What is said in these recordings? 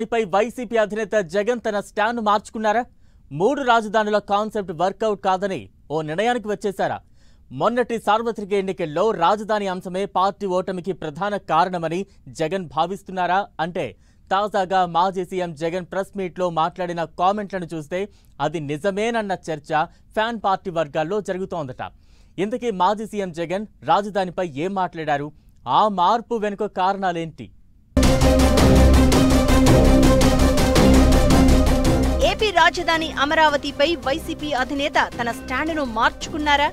పై YCP అధినేత జగన్ తన stand మార్చుకున్నారా? మూడు రాజధానుల కాన్సెప్ట్ వర్కౌట్ కాదని ఓ నిర్ణయానికి వచ్చేశారా? మొన్నటి సార్వత్రిక ఎన్నికల్లో రాజధాని అంశమే పార్టీ ఓటమికి ప్రధాన కారణమని జగన్ భావిస్తున్నారా? అంటే తాజాగా మాజీ సీఎం జగన్ ప్రెస్ మీట్లో మాట్లాడిన కామెంట్లను చూస్తే అది నిజమేనన్న చర్చ ఫ్యాన్ పార్టీ వర్గాల్లో జరుగుతోందట. ఇంతకీ మాజీ సీఎం జగన్ రాజధానిపై ఏం మాట్లాడారు? ఆ మార్పు వెనుక కారణాలేంటి? ఏపీ రాజధాని అమరావతిపై వైసీపీ అధినేత తన స్టాండును మార్చుకున్నారా?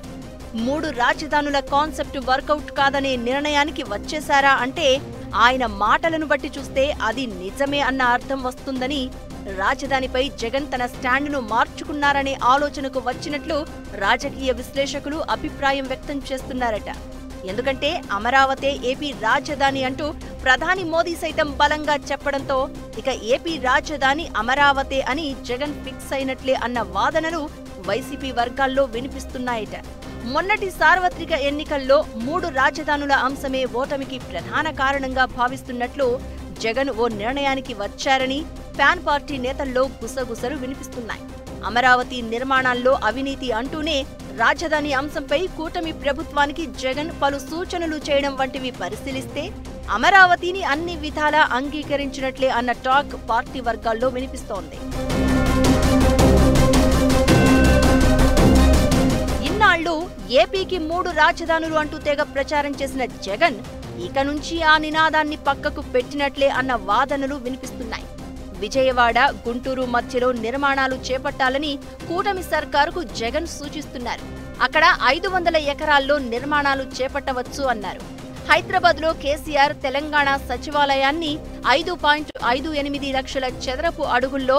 మూడు రాజధానుల కాన్సెప్ట్ వర్కౌట్ కాదనే నిర్ణయానికి వచ్చేశారా అంటే ఆయన మాటలను బట్టి చూస్తే అది నిజమే అన్న అర్థం వస్తుందని, రాజధానిపై జగన్ తన స్టాండును మార్చుకున్నారనే ఆలోచనకు వచ్చినట్లు రాజకీయ విశ్లేషకులు అభిప్రాయం వ్యక్తం చేస్తున్నారట. ఎందుకంటే అమరావతే ఏపీ రాజధాని అంటూ ప్రధాని మోదీ సైతం బలంగా చెప్పడంతో ఇక ఏపీ రాజధాని అమరావతే అని జగన్ ఫిక్స్ అయినట్లే అన్న వాదనలు వైసీపీ వర్గాల్లో వినిపిస్తున్నాయట. మొన్నటి సార్వత్రిక ఎన్నికల్లో మూడు రాజధానుల అంశమే ఓటమికి ప్రధాన కారణంగా భావిస్తున్నట్లు జగన్ ఓ నిర్ణయానికి వచ్చారని ఫ్యాన్ పార్టీ నేతల్లో గుసగుసలు వినిపిస్తున్నాయి. అమరావతి నిర్మాణాల్లో అవినీతి అంటూనే రాజధాని అంశంపై కూటమి ప్రభుత్వానికి జగన్ పలు సూచనలు చేయడం వంటివి పరిశీలిస్తే అమరావతిని అన్ని విధాలా అంగీకరించినట్లే అన్న టాక్ పార్టీ వర్గాల్లో వినిపిస్తోంది. ఇన్నాళ్లు ఏపీకి మూడు రాజధానులు అంటూ తెగ ప్రచారం చేసిన జగన్ ఇక నుంచి ఆ నినాదాన్ని పక్కకు పెట్టినట్లే అన్న వాదనలు వినిపిస్తున్నాయి. విజయవాడ, గుంటూరు మధ్యలో నిర్మాణాలు చేపట్టాలని కూటమి సర్కారుకు జగన్ సూచిస్తున్నారు. అక్కడ 500 ఎకరాల్లో నిర్మాణాలు చేపట్టవచ్చు అన్నారు. హైదరాబాద్లో కేసీఆర్ తెలంగాణ సచివాలయాన్ని 5.58 లక్షల చదరపు అడుగుల్లో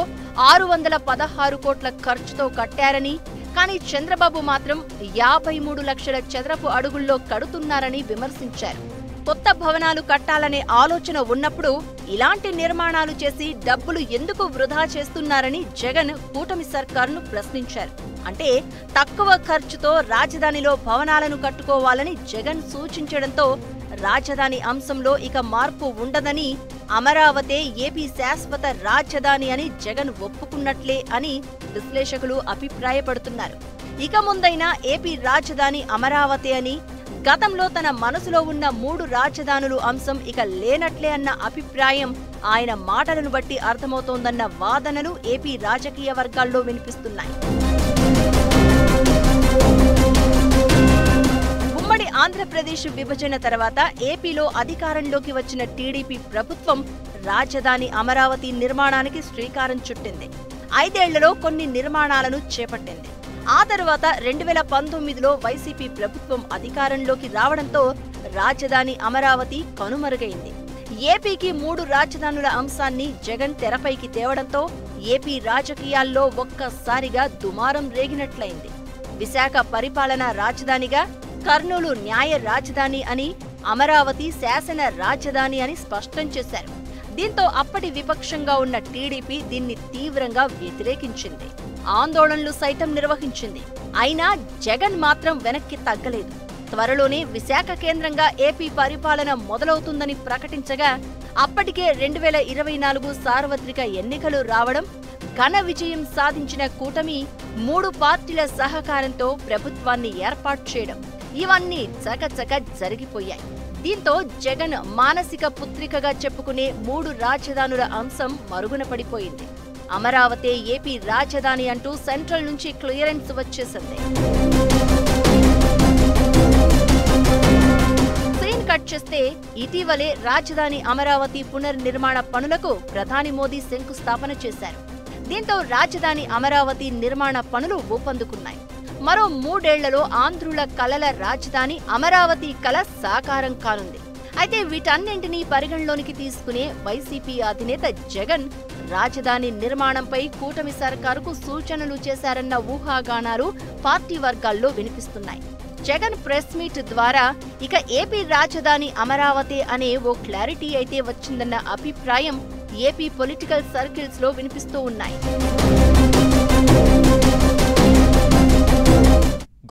616 కోట్ల ఖర్చుతో కట్టారని, కానీ చంద్రబాబు మాత్రం 53 లక్షల చదరపు అడుగుల్లో కడుతున్నారని విమర్శించారు. కొత్త భవనాలు కట్టాలనే ఆలోచన ఉన్నప్పుడు ఇలాంటి నిర్మాణాలు చేసి డబ్బులు ఎందుకు వృధా చేస్తున్నారని జగన్ కూటమి సర్కారును ప్రశ్నించారు. అంటే తక్కువ ఖర్చుతో రాజధానిలో భవనాలను కట్టుకోవాలని జగన్ సూచించడంతో రాజధాని అంశంలో ఇక మార్పు ఉండదని, అమరావతే ఏపీ శాశ్వత రాజధాని అని జగన్ ఒప్పుకున్నట్లే అని విశ్లేషకులు అభిప్రాయపడుతున్నారు. ఇక ముందైనా ఏపీ రాజధాని అమరావతి అని, గతంలో తన మనసులో ఉన్న మూడు రాజధానులు అంశం ఇక లేనట్లే అన్న అభిప్రాయం ఆయన మాటలను బట్టి అర్థమవుతోందన్న వాదనలు ఏపీ రాజకీయ వర్గాల్లో వినిపిస్తున్నాయి. ఉమ్మడి ఆంధ్రప్రదేశ్ విభజన తర్వాత ఏపీలో అధికారంలోకి వచ్చిన టీడీపీ ప్రభుత్వం రాజధాని అమరావతి నిర్మాణానికి శ్రీకారం చుట్టింది. 5 ఏళ్లలో కొన్ని నిర్మాణాలను చేపట్టింది. ఆ తర్వాత 2019లో వైసీపీ ప్రభుత్వం అధికారంలోకి రావడంతో రాజధాని అమరావతి కనుమరుగైంది. ఏపీకి మూడు రాజధానుల అంశాన్ని జగన్ తెరపైకి తేవడంతో ఏపీ రాజకీయాల్లో ఒక్కసారిగా దుమారం రేగినట్లయింది. విశాఖ పరిపాలనా రాజధానిగా, కర్నూలు న్యాయ రాజధాని అని, అమరావతి శాసన రాజధాని అని స్పష్టం చేశారు. దీంతో అప్పటి విపక్షంగా ఉన్న టీడీపీ దీన్ని తీవ్రంగా వ్యతిరేకించింది. ఆందోళనలు సైతం నిర్వహించింది. అయినా జగన్ మాత్రం వెనక్కి తగ్గలేదు. త్వరలోనే విశాఖ కేంద్రంగా ఏపీ పరిపాలన మొదలవుతుందని ప్రకటించగా, అప్పటికే 2024 సార్వత్రిక ఎన్నికలు రావడం, ఘన విజయం సాధించిన కూటమి 3 పార్టీల సహకారంతో ప్రభుత్వాన్ని ఏర్పాటు చేయడం, ఇవన్నీ చకచక జరిగిపోయాయి. దీంతో జగన్ మానసిక పుత్రికగా చెప్పుకునే మూడు రాజధానుల అంశం మరుగున పడిపోయింది. అమరావతి ఏపీ రాజధాని అంటూ సెంట్రల్ నుంచి క్లియరెన్స్ వచ్చేసింది. సీన్ కట్ చేస్తే ఇటీవలే రాజధాని అమరావతి పునర్నిర్మాణ పనులకు ప్రధాని మోదీ శంకుస్థాపన చేశారు. దీంతో రాజధాని అమరావతి నిర్మాణ పనులు ఊపందుకున్నాయి. మరో 3 ఏళ్లలో ఆంధ్రుల కలల రాజధాని అమరావతి కల సాకారం కానుంది. అయితే వీటన్నింటినీ పరిగణలోనికి తీసుకునే వైసీపీ అధినేత జగన్ రాజధాని నిర్మాణంపై కూటమి సర్కారుకు సూచనలు చేశారన్న ఊహాగానాలు పార్టీ వర్గాల్లో వినిపిస్తున్నాయి. జగన్ ప్రెస్ మీట్ ద్వారా ఇక ఏపీ రాజధాని అమరావతి అనే ఓ క్లారిటీ అయితే వచ్చిందన్న అభిప్రాయం ఏపీ పొలిటికల్ సర్కిల్స్ లో వినిపిస్తూ ఉన్నాయి.